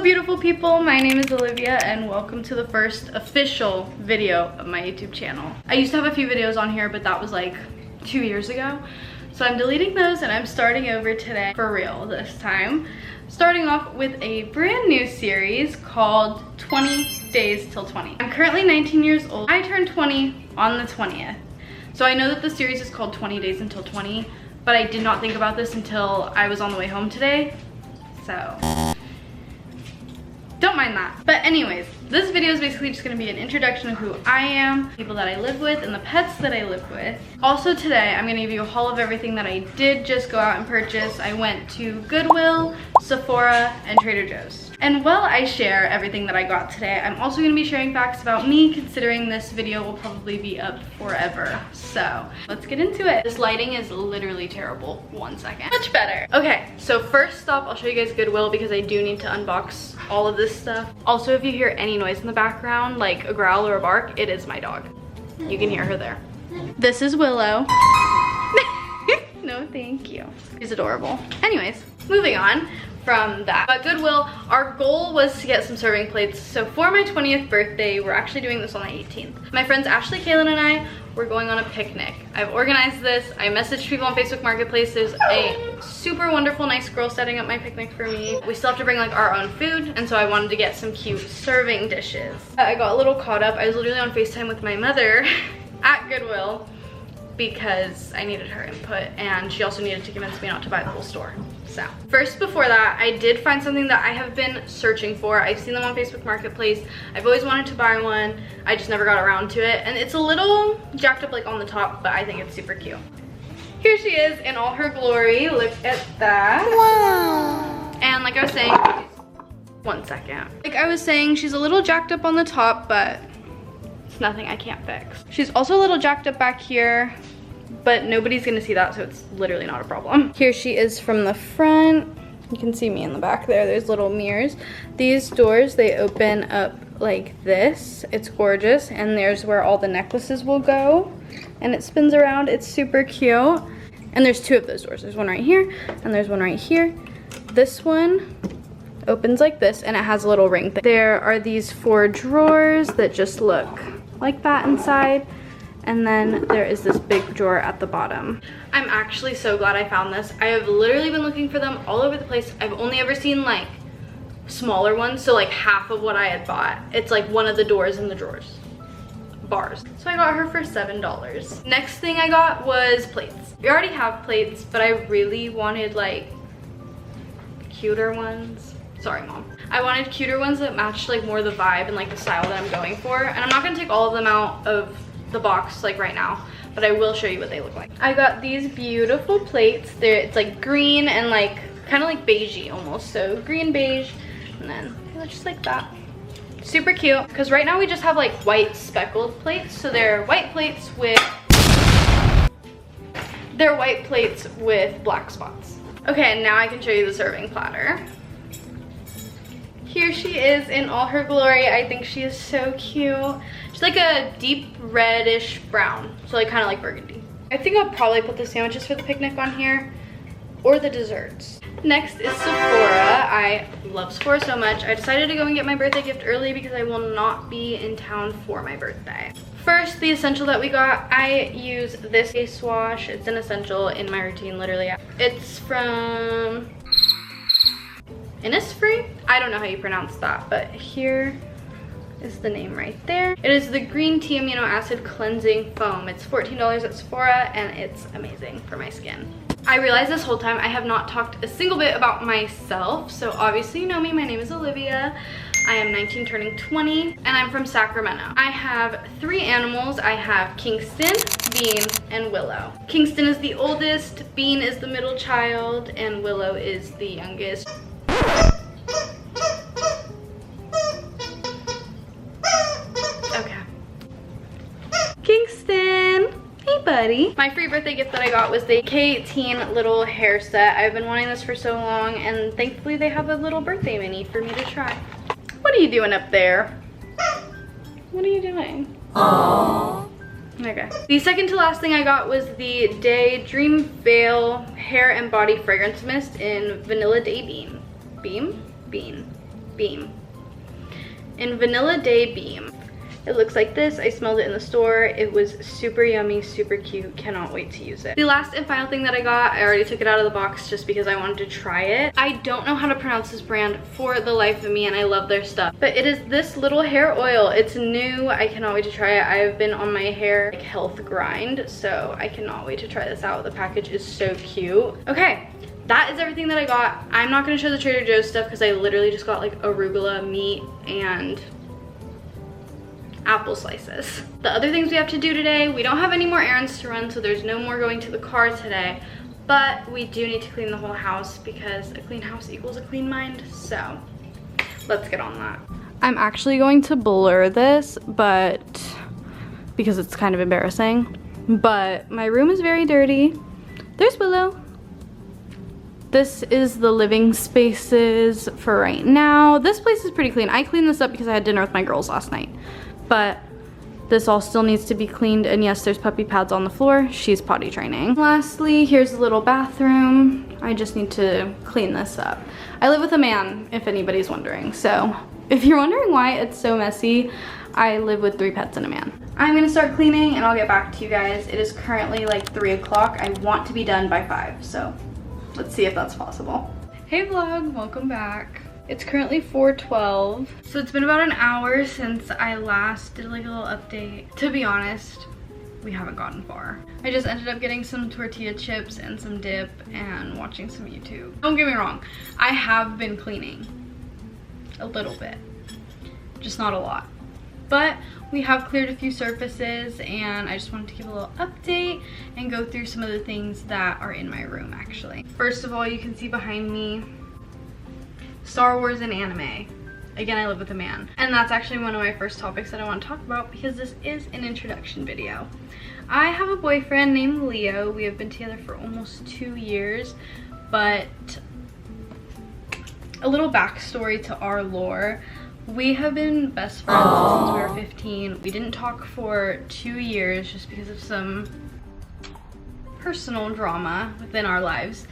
Hello beautiful people, my name is Olivia and welcome to the first official video of my YouTube channel. I used to have a few videos on here, but that was like 2 years ago. So I'm deleting those and I'm starting over today for real this time. Starting off with a brand new series called 20 Days Till 20. I'm currently 19 years old. I turned 20 on the 20th. So I know that the series is called 20 Days Until 20, but I did not think about this until I was on the way home today. So don't mind that. But anyways, this video is basically just gonna be an introduction of who I am, people that I live with, and the pets that I live with. Also today, I'm gonna give you a haul of everything that I did just go out and purchase. I went to Goodwill, Sephora, and Trader Joe's. And while I share everything that I got today, I'm also gonna be sharing facts about me, considering this video will probably be up forever. So let's get into it. This lighting is literally terrible. 1 second. Much better. Okay, so first stop, I'll show you guys Goodwill because I do need to unbox all of this stuff. Also, if you hear any noise in the background, like a growl or a bark, it is my dog. You can hear her there. This is Willow. No, thank you. She's adorable. Anyways, moving on from that. At Goodwill, our goal was to get some serving plates. So for my 20th birthday, we're actually doing this on the 18th. My friends Ashley, Kaylin, and I, we're going on a picnic. I've organized this. I messaged people on Facebook Marketplace. There's a super wonderful, nice girl setting up my picnic for me. We still have to bring like our own food, and so I wanted to get some cute serving dishes. I got a little caught up. I was literally on FaceTime with my mother at Goodwill because I needed her input, and she also needed to convince me not to buy the whole store. So first, before that, I did find something that I have been searching for. I've seen them on Facebook Marketplace. I've always wanted to buy one. I just never got around to it, and it's a little jacked up like on the top, but I think it's super cute. Here she is in all her glory. Look at that. Wow. And like I was saying, 1 second. Like I was saying, she's a little jacked up on the top, but it's nothing I can't fix. She's also a little jacked up back here, but nobody's gonna see that, so it's literally not a problem. Here she is from the front. You can see me in the back there. There's little mirrors. These doors, they open up like this. It's gorgeous, and there's where all the necklaces will go, and it spins around. It's super cute. And there's 2 of those doors. There's one right here, and there's one right here. This one opens like this, and it has a little ring thing. There are these 4 drawers that just look like that inside. And then there is this big drawer at the bottom. I'm actually so glad I found this. I have literally been looking for them all over the place. I've only ever seen like smaller ones, so like half of what I had bought. It's like one of the doors in the drawers. Bars. So I got her for $7. Next thing I got was plates. We already have plates, but I really wanted like cuter ones. Sorry, Mom. I wanted cuter ones that matched like more the vibe and like the style that I'm going for. And I'm not gonna take all of them out of the box like right now, but I will show you what they look like. I got these beautiful plates. It's like green and like kind of like beigey almost, so green beige, and then they look just like that. Super cute, because right now we just have like white speckled plates, so they're white plates with black spots. Okay, and now I can show you the serving platter. Here she is in all her glory. I think she is so cute. She's like a deep reddish brown, so like kind of like burgundy. I think I'll probably put the sandwiches for the picnic on here, or the desserts. Next is Sephora. I love Sephora so much. I decided to go and get my birthday gift early because I will not be in town for my birthday. First, the essential that we got, I use this face wash. It's an essential in my routine, literally. It's from Innisfree? I don't know how you pronounce that, but here is the name right there. It is the green tea amino acid cleansing foam. It's $14 at Sephora, and it's amazing for my skin. I realized this whole time I have not talked a single bit about myself. So obviously you know me, my name is Olivia. I am 19 turning 20, and I'm from Sacramento. I have 3 animals. I have Kingston, Bean, and Willow. Kingston is the oldest, Bean is the middle child, and Willow is the youngest. Okay. Kingston! Hey buddy. My free birthday gift that I got was the K18 little hair set. I've been wanting this for so long, and thankfully they have a little birthday mini for me to try. What are you doing up there? What are you doing? Aww. Okay. The second to last thing I got was the Day Dream Veil Hair and Body Fragrance Mist in Vanilla Day Bean. Bean? Beam. In Vanilla Day Beam. It looks like this. I smelled it in the store. It was super yummy, super cute. Cannot wait to use it. The last and final thing that I got, I already took it out of the box just because I wanted to try it. I don't know how to pronounce this brand for the life of me, and I love their stuff. But it is this little hair oil. It's new. I cannot wait to try it. I've been on my hair health grind, so I cannot wait to try this out. The package is so cute. Okay. That is everything that I got. I'm not going to show the Trader Joe's stuff because I literally just got like arugula, meat, and apple slices. The other things we have to do today, we don't have any more errands to run, so there's no more going to the car today, but we do need to clean the whole house because a clean house equals a clean mind, so let's get on that. I'm actually going to blur this, but because it's kind of embarrassing, but my room is very dirty. There's Willow. This is the living spaces for right now. This place is pretty clean. I cleaned this up because I had dinner with my girls last night. But this all still needs to be cleaned, and yes, there's puppy pads on the floor. She's potty training. Lastly, here's the little bathroom. I just need to clean this up. I live with a man, if anybody's wondering. So if you're wondering why it's so messy, I live with 3 pets and a man. I'm gonna start cleaning and I'll get back to you guys. It is currently like 3 o'clock. I want to be done by 5, so let's see if that's possible. Hey vlog, welcome back. It's currently 4:12. So it's been about an hour since I last did like a little update. To be honest, we haven't gotten far. I just ended up getting some tortilla chips and some dip and watching some YouTube. Don't get me wrong, I have been cleaning a little bit, just not a lot. But we have cleared a few surfaces, and I just wanted to give a little update and go through some of the things that are in my room actually. First of all, you can see behind me Star Wars and anime. Again, I live with a man. And that's actually one of my first topics that I want to talk about because this is an introduction video. I have a boyfriend named Leo. We have been together for almost 2 years, but a little backstory to our lore. We have been best friends since we were 15. We didn't talk for 2 years just because of some personal drama within our lives.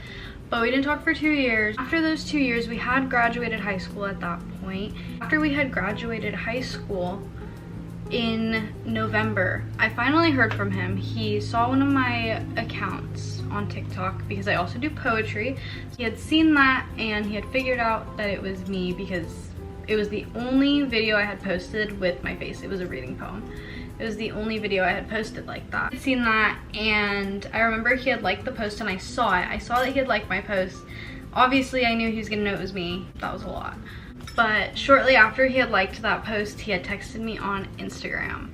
But we didn't talk for 2 years. After those 2 years, we had graduated high school at that point. After we had graduated high school in November, I finally heard from him. He saw one of my accounts on TikTok because I also do poetry. He had seen that and he had figured out that it was me because it was the only video I had posted with my face. It was a reading poem. It was the only video I had posted like that. I'd seen that, and I remember he had liked the post, and I saw it. I saw that he had liked my post. Obviously, I knew he was gonna know it was me. That was a lot. But shortly after he had liked that post, he had texted me on Instagram.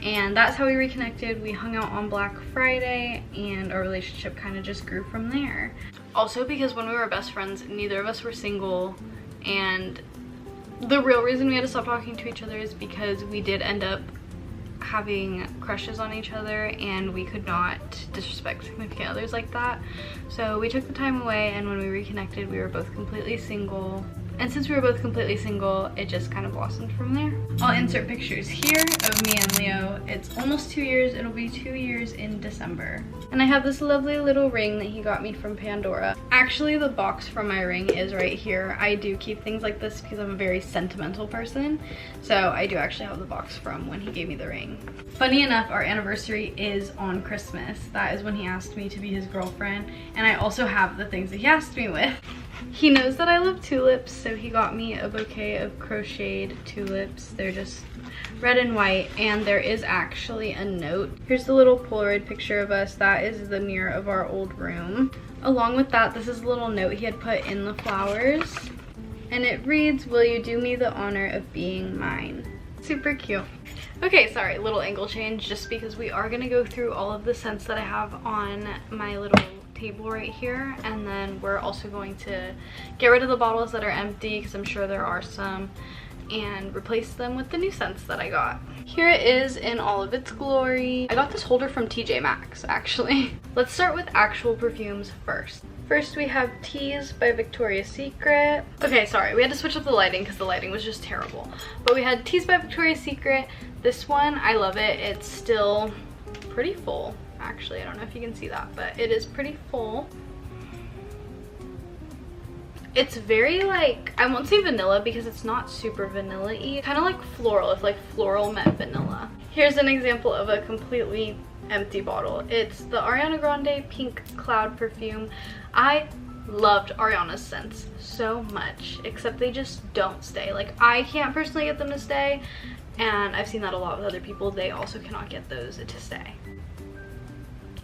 And that's how we reconnected. We hung out on Black Friday, and our relationship kind of just grew from there. Also, because when we were best friends, neither of us were single, and the real reason we had to stop talking to each other is because we did end up having crushes on each other, and we could not disrespect significant others like that. So we took the time away, and when we reconnected, we were both completely single. And since we were both completely single, it just kind of blossomed from there. I'll insert pictures here of me and Leo. It's almost 2 years. It'll be 2 years in December. And I have this lovely little ring that he got me from Pandora. Actually, the box from my ring is right here. I do keep things like this because I'm a very sentimental person. So I do actually have the box from when he gave me the ring. Funny enough, our anniversary is on Christmas. That is when he asked me to be his girlfriend. And I also have the things that he asked me with. He knows that I love tulips, so he got me a bouquet of crocheted tulips. They're just red and white, and there is actually a note. Here's the little Polaroid picture of us. That is the mirror of our old room. Along with that, this is a little note he had put in the flowers, and it reads, "Will you do me the honor of being mine?" Super cute. Okay, sorry, little angle change, just because we are gonna go through all of the scents that I have on my little table right here, and then we're also going to get rid of the bottles that are empty, because I'm sure there are some, and replace them with the new scents that I got. Here it is in all of its glory. I got this holder from TJ Maxx, actually. Let's start with actual perfumes first. First we have Tease by Victoria's Secret. Okay, sorry, we had to switch up the lighting because the lighting was just terrible. But we had Tease by Victoria's Secret. This one, I love it. It's still pretty full. Actually, I don't know if you can see that, but it is pretty full. It's very like, I won't say vanilla because it's not super vanilla-y. Kind of like floral, if like floral met vanilla. Here's an example of a completely empty bottle. It's the Ariana Grande Pink Cloud perfume. I loved Ariana's scents so much, except they just don't stay. Like, I can't personally get them to stay, and I've seen that a lot with other people. They also cannot get those to stay.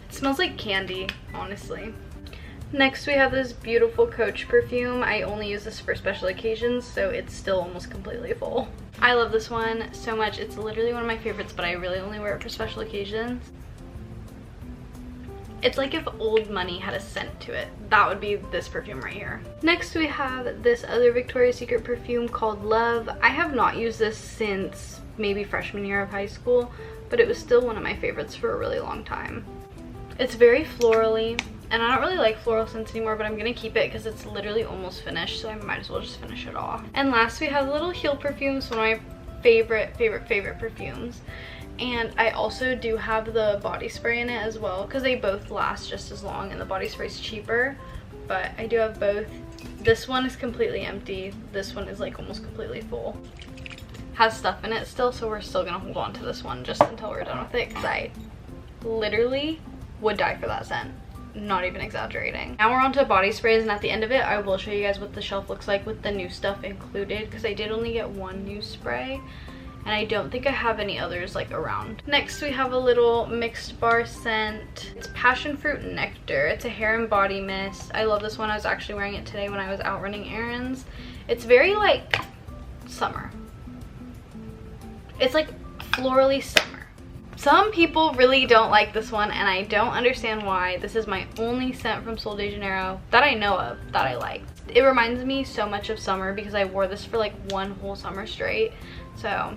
It smells like candy, honestly. Next we have this beautiful Coach perfume. I only use this for special occasions, so it's still almost completely full. I love this one so much. It's literally one of my favorites, but I really only wear it for special occasions. It's like if Old Money had a scent to it. That would be this perfume right here. Next we have this other Victoria's Secret perfume called Love. I have not used this since maybe freshman year of high school, but it was still one of my favorites for a really long time. It's very florally, and I don't really like floral scents anymore, but I'm gonna keep it because it's literally almost finished, so I might as well just finish it off. And last we have the little Heel perfumes, one of my favorite perfumes. And I also do have the body spray in it as well, because they both last just as long, and the body spray is cheaper, but I do have both. This one is completely empty. This one is like almost completely full. Has stuff in it still, so we're still gonna hold on to this one just until we're done with it, because I literally would die for that scent. Not even exaggerating. Now we're on to body sprays, and at the end of it I will show you guys what the shelf looks like with the new stuff included, because I did only get one new spray and I don't think I have any others like around. Next we have a little mixed bar scent. It's passion fruit nectar. It's a hair and body mist. I love this one. I was actually wearing it today when I was out running errands. It's very like summer. It's like florally summer. Some people really don't like this one, and I don't understand why. This is my only scent from Sol de Janeiro that I know of that I like. It reminds me so much of summer because I wore this for like one whole summer straight. So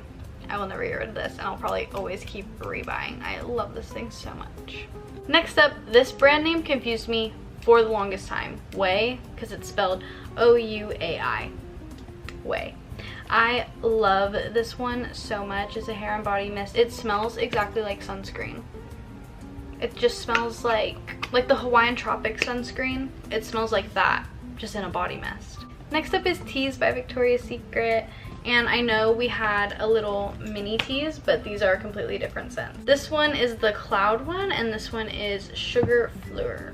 I will never get rid of this, and I'll probably always keep rebuying. I love this thing so much. Next up, this brand name confused me for the longest time. Way, because it's spelled O-U-A-I. Way. I love this one so much. It's a hair and body mist. It smells exactly like sunscreen. It just smells like the Hawaiian Tropic sunscreen. It smells like that, just in a body mist. Next up is Tease by Victoria's Secret. And I know we had a little mini tease, but these are completely different scents. This one is the cloud one, and this one is sugar fleur.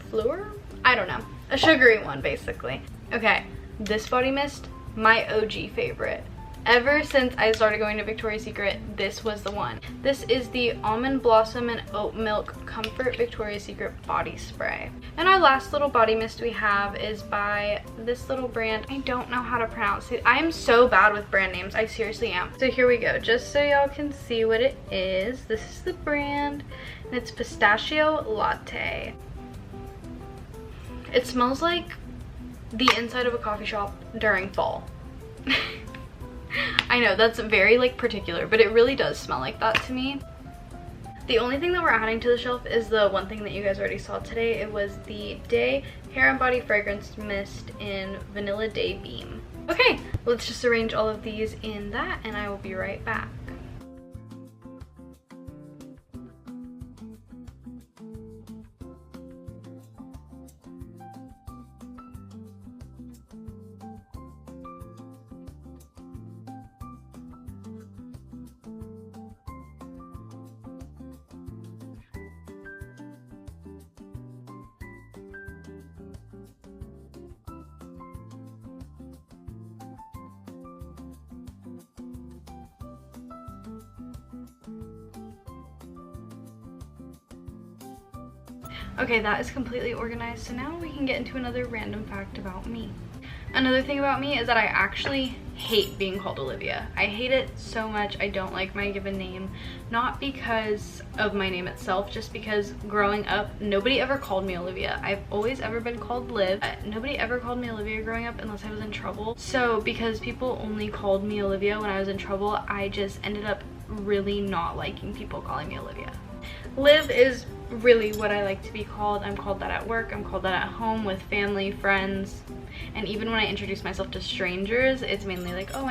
Fleur? I don't know. A sugary one, basically. Okay, this body mist, my OG favorite. Ever since I started going to Victoria's Secret, this was the one. This is the Almond Blossom and Oat Milk Comfort Victoria's Secret Body Spray. And our last little body mist we have is by this little brand. I don't know how to pronounce it. I am so bad with brand names. I seriously am. So here we go. Just so y'all can see what it is. This is the brand, and it's Pistachio Latte. It smells like the inside of a coffee shop during fall. I know that's very like particular, but it really does smell like that to me. The only thing that we're adding to the shelf is the one thing that you guys already saw today. It was the Day Hair and Body Fragrance Mist in Vanilla Day Beam. Okay, let's just arrange all of these in that, and I will be right back. Okay, that is completely organized, so now we can get into another random fact about me. Another thing about me is that I actually hate being called Olivia. I hate it so much. I don't like my given name, not because of my name itself, just because growing up, nobody ever called me Olivia. I've always ever been called Liv. Nobody ever called me Olivia growing up unless I was in trouble. So because people only called me Olivia when I was in trouble, I just ended up really not liking people calling me Olivia. Liv is really what I like to be called. I'm called that at work, I'm called that at home with family, friends, and even when I introduce myself to strangers, it's mainly like, oh,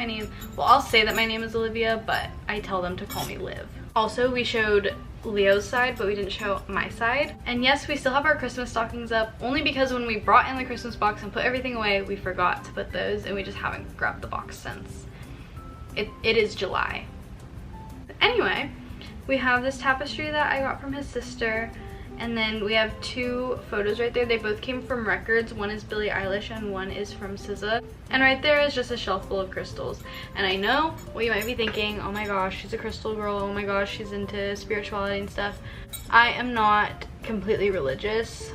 I'll say that my name is Olivia, but I tell them to call me Liv. Also, we showed Leo's side, but we didn't show my side. And yes, we still have our Christmas stockings up, only because when we brought in the Christmas box and put everything away, we forgot to put those, and we just haven't grabbed the box since. It is July. Anyway, we have this tapestry that I got from his sister, and then we have two photos right there. They both came from Records. One is Billie Eilish and one is from SZA. And right there is just a shelf full of crystals. And I know what you might be thinking, oh my gosh, she's a crystal girl, oh my gosh, she's into spirituality and stuff. I am not completely religious.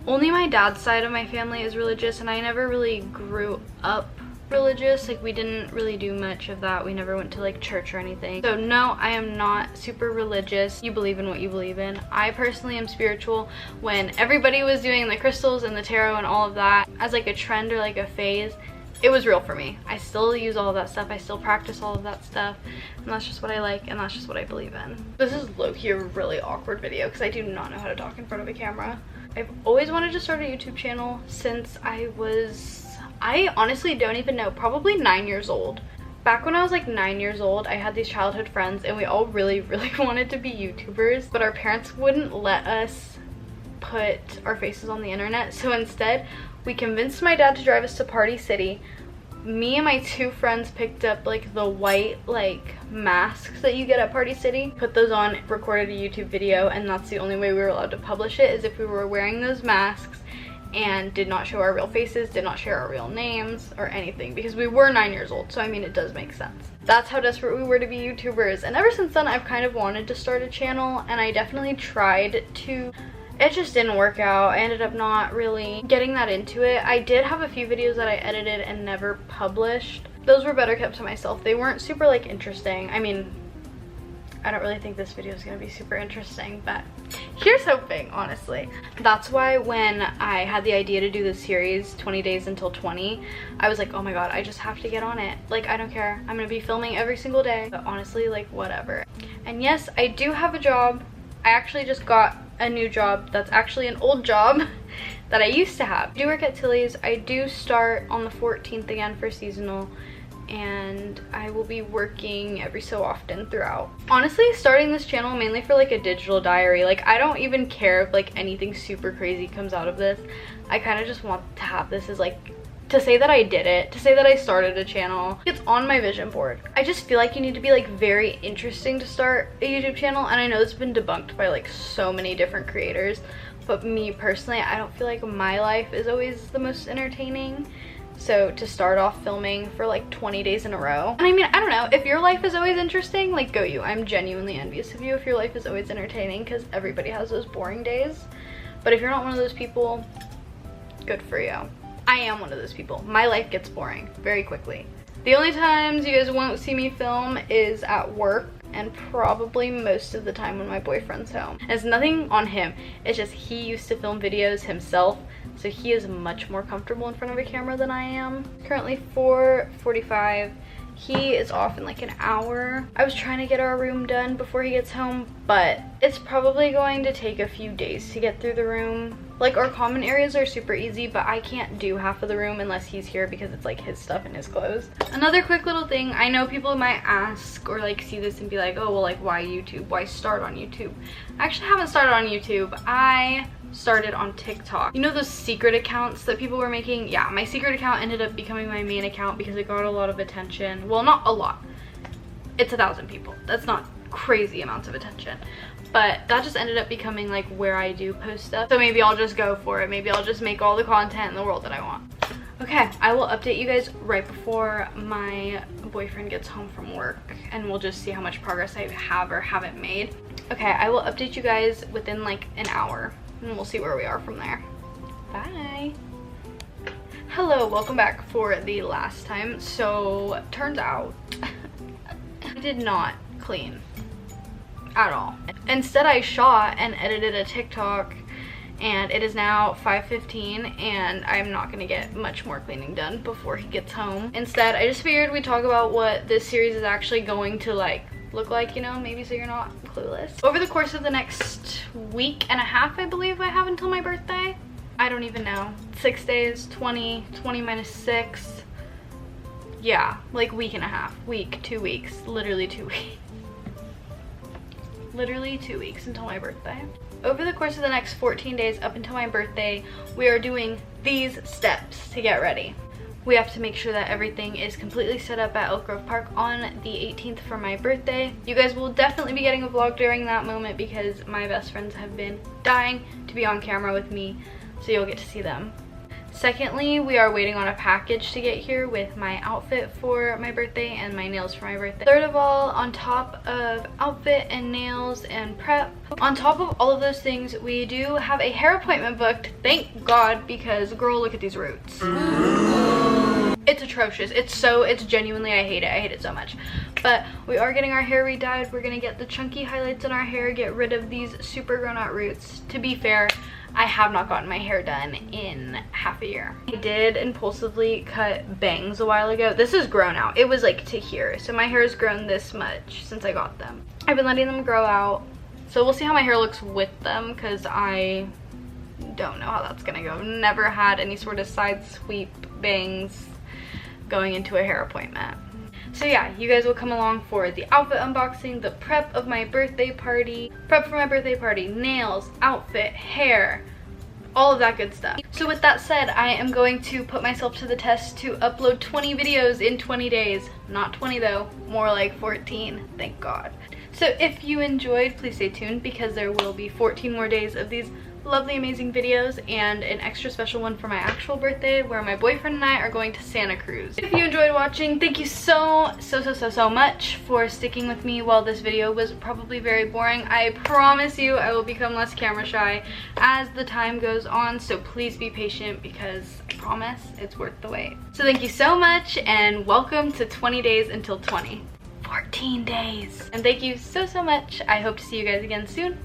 Only my dad's side of my family is religious, and I never really grew up religious. Like, we didn't really do much of that. We never went to like church or anything. So no, I am not super religious. You believe in what you believe in. I personally am spiritual. When everybody was doing the crystals and the tarot and all of that as like a trend or like a phase, it was real for me. I still use all of that stuff. I still practice all of that stuff, and that's just what I like, and that's just what I believe in. This is low-key a really awkward video because I do not know how to talk in front of a camera. I've always wanted to start a YouTube channel since I honestly don't even know, probably 9 years old. Back when I was like 9 years old, I had these childhood friends and we all really wanted to be YouTubers, but our parents wouldn't let us put our faces on the internet. So instead, we convinced my dad to drive us to Party City. Me and my two friends picked up like the white like masks that you get at Party City, put those on, recorded a YouTube video, and that's the only way we were allowed to publish it, is if we were wearing those masks and did not show our real faces, did not share our real names or anything, because we were 9 years old. So I mean, it does make sense. That's how desperate we were to be YouTubers. And ever since then, I've kind of wanted to start a channel, and I definitely tried to. It just didn't work out. I ended up not really getting that into it. I did have a few videos that I edited and never published. Those were better kept to myself. They weren't super like interesting. I mean, I don't really think this video is going to be super interesting, but here's hoping, honestly. That's why when I had the idea to do this series, 20 Days Until 20, I was like, oh my god, I just have to get on it. Like, I don't care. I'm going to be filming every single day. But honestly, like, whatever. And yes, I do have a job. I actually just got a new job that's actually an old job that I used to have. I do work at Tilly's. I do start on the 14th again for seasonal, and I will be working every so often throughout. Honestly, starting this channel mainly for like a digital diary. Like, I don't even care if like anything super crazy comes out of this. I kind of just want to have this as like, to say that I did it, to say that I started a channel. It's on my vision board. I just feel like you need to be like very interesting to start a YouTube channel, and I know it's been debunked by like so many different creators, but me personally, I don't feel like my life is always the most entertaining. So to start off filming for like 20 days in a row, and I mean, I don't know, if your life is always interesting, like, go you. I'm genuinely envious of you if your life is always entertaining, because everybody has those boring days. But if you're not one of those people, good for you. I am one of those people. My life gets boring very quickly. The only times you guys won't see me film is at work, and probably most of the time when my boyfriend's home. And it's nothing on him, it's just he used to film videos himself, so he is much more comfortable in front of a camera than I am. Currently 4:45. He is off in like an hour. I was trying to get our room done before he gets home, but it's probably going to take a few days to get through the room. Like, our common areas are super easy, but I can't do half of the room unless he's here because it's like his stuff and his clothes. Another quick little thing, I know people might ask or like see this and be like, oh, well, like, why YouTube? Why start on YouTube? I actually haven't started on YouTube. I started on TikTok. You know those secret accounts that people were making? Yeah, my secret account ended up becoming my main account because it got a lot of attention. Well, not a lot. It's 1,000 people. That's not crazy amounts of attention. But that just ended up becoming like where I do post stuff. So maybe I'll just go for it. Maybe I'll just make all the content in the world that I want. Okay, I will update you guys right before my boyfriend gets home from work, and we'll just see how much progress I have or haven't made. Okay, I will update you guys within like an hour, and we'll see where we are from there. Bye. Hello, welcome back for the last time. So, turns out I did not clean at all. Instead, I shot and edited a TikTok, and it is now 5:15, and I'm not gonna get much more cleaning done before he gets home. Instead, I just figured we'd talk about what this series is actually going to like look like, you know, maybe so you're not clueless. Over the course of the next week and a half, I believe I have until my birthday. I don't even know. 6 days, 20 minus 6. Yeah, like week and a half. Week, 2 weeks, literally 2 weeks. literally 2 weeks until my birthday. Over the course of the next 14 days up until my birthday, we are doing these steps to get ready. We have to make sure that everything is completely set up at Elk Grove Park on the 18th for my birthday. You guys will definitely be getting a vlog during that moment because my best friends have been dying to be on camera with me, so you'll get to see them. Secondly, we are waiting on a package to get here with my outfit for my birthday and my nails for my birthday. Third of all, on top of outfit and nails and prep, on top of all of those things, we do have a hair appointment booked, thank God, because girl, look at these roots. It's atrocious. It's genuinely, I hate it so much. But we are getting our hair re-dyed. We're gonna get the chunky highlights in our hair, get rid of these super grown out roots. To be fair, I have not gotten my hair done in half a year. I did impulsively cut bangs a while ago. This is grown out. It was like to here. So my hair has grown this much since I got them. I've been letting them grow out. So we'll see how my hair looks with them because I don't know how that's gonna go. I've never had any sort of side sweep bangs going into a hair appointment. So yeah, you guys will come along for the outfit unboxing, the prep of my birthday party, nails, outfit, hair, all of that good stuff. So with that said, I am going to put myself to the test to upload 20 videos in 20 days. Not 20 though, more like 14, thank God. So if you enjoyed, please stay tuned because there will be 14 more days of these lovely, amazing videos and an extra special one for my actual birthday where my boyfriend and I are going to Santa Cruz. If you enjoyed watching, thank you so much for sticking with me while this video was probably very boring. I promise you I will become less camera shy as the time goes on, so please be patient because I promise it's worth the wait. So thank you so much and welcome to 20 days until 20. 14 days. And thank you so much. I hope to see you guys again soon.